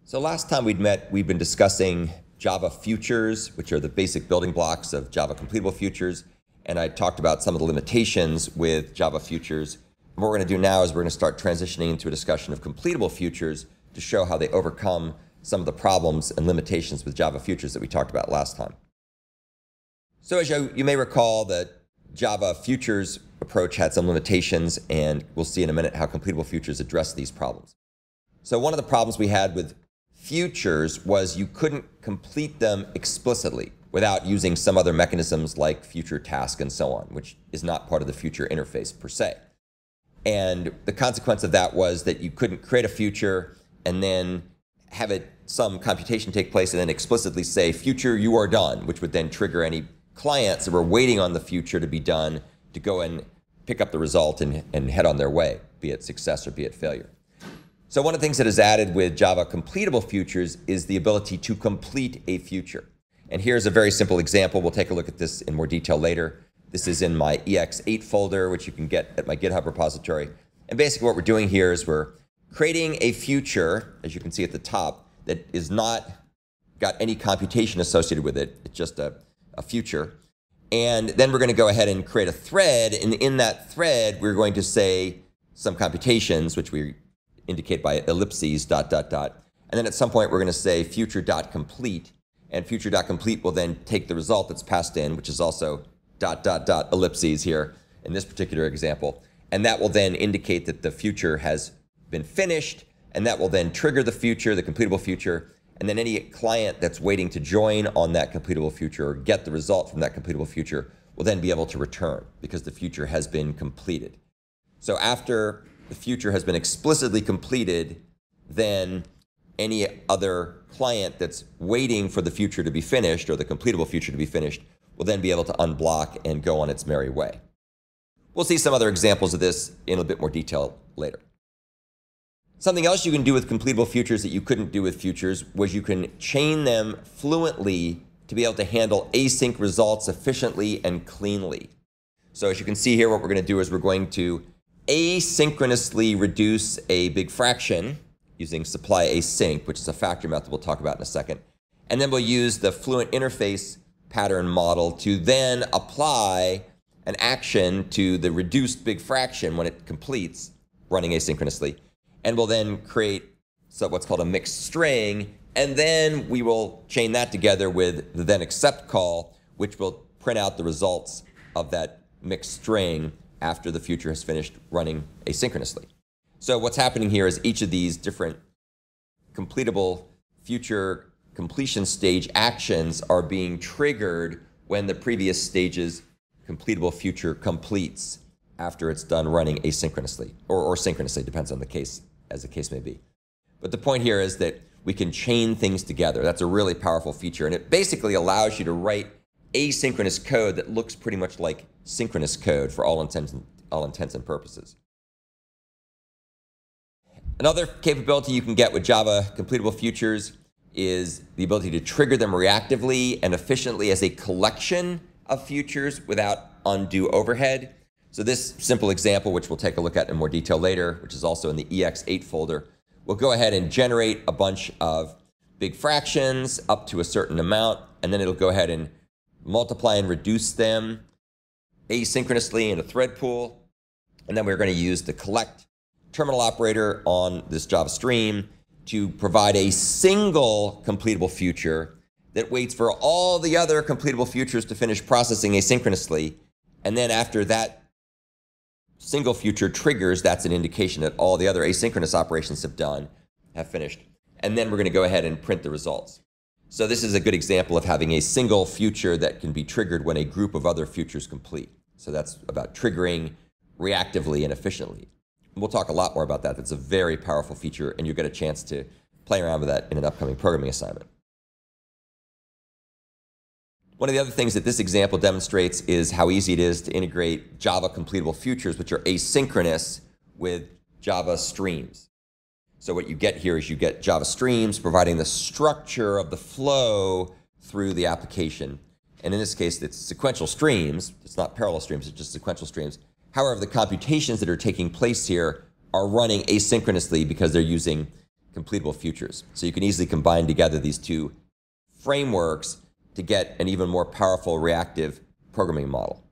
So last time we'd met, we've been discussing Java futures, which are the basic building blocks of Java completable futures. And I talked about some of the limitations with Java futures. And what we're going to do now is we're going to start transitioning into a discussion of completable futures to show how they overcome some of the problems and limitations with Java futures that we talked about last time. So as you may recall, the Java futures approach had some limitations, and we'll see in a minute how completable futures address these problems. So one of the problems we had with futures was you couldn't complete them explicitly without using some other mechanisms like future task and so on, which is not part of the future interface per se. And the consequence of that was that you couldn't create a future and then have some computation take place and then explicitly say, future, you are done, which would then trigger any clients that were waiting on the future to be done to go and pick up the result and head on their way, be it success or be it failure. So one of the things that is added with Java completable futures is the ability to complete a future. And here's a very simple example. We'll take a look at this in more detail later. This is in my EX8 folder, which you can get at my GitHub repository. And basically what we're doing here is we're creating a future, as you can see at the top, that is not got any computation associated with it. It's just a future. And then we're going to go ahead and create a thread. And in that thread, we're going to say some computations, which we indicate by ellipses, ... And then at some point, we're going to say future.complete. And future.complete will then take the result that's passed in, which is also ... ellipses here in this particular example. And that will then indicate that the future has been finished. And that will then trigger the future, the completable future. And then any client that's waiting to join on that completable future or get the result from that completable future will then be able to return because the future has been completed. So after the future has been explicitly completed, then any other client that's waiting for the future to be finished or the completable future to be finished will then be able to unblock and go on its merry way. We'll see some other examples of this in a bit more detail later. Something else you can do with completable futures that you couldn't do with futures was you can chain them fluently to be able to handle async results efficiently and cleanly. So as you can see here, what we're going to do is we're going to asynchronously reduce a big fraction using supply async, which is a factor method we'll talk about in a second. And then we'll use the fluent interface pattern model to then apply an action to the reduced big fraction when it completes running asynchronously. And we'll then create what's called a mixed string. And then we will chain that together with the then except call, which will print out the results of that mixed string after the future has finished running asynchronously. So what's happening here is each of these different completable future completion stage actions are being triggered when the previous stage's completable future completes after it's done running asynchronously or synchronously, depends on the case, as the case may be. But the point here is that we can chain things together. That's a really powerful feature, and it basically allows you to write asynchronous code that looks pretty much like synchronous code for all intents and purposes. Another capability you can get with Java completable futures is the ability to trigger them reactively and efficiently as a collection of futures without undue overhead. So this simple example, which we'll take a look at in more detail later, which is also in the EX8 folder, we'll go ahead and generate a bunch of big fractions up to a certain amount, and then it'll go ahead and multiply and reduce them asynchronously in a thread pool. And then we're going to use the collect terminal operator on this Java stream to provide a single completable future that waits for all the other completable futures to finish processing asynchronously. And then after that single future triggers, that's an indication that all the other asynchronous operations have finished. And then we're going to go ahead and print the results. So this is a good example of having a single future that can be triggered when a group of other futures complete. So that's about triggering reactively and efficiently. We'll talk a lot more about that. That's a very powerful feature, and you'll get a chance to play around with that in an upcoming programming assignment. One of the other things that this example demonstrates is how easy it is to integrate Java completable futures, which are asynchronous, with Java streams. So what you get here is you get Java streams providing the structure of the flow through the application. And in this case, it's sequential streams. It's not parallel streams, it's just sequential streams. However, the computations that are taking place here are running asynchronously because they're using completable futures. So you can easily combine together these two frameworks to get an even more powerful reactive programming model.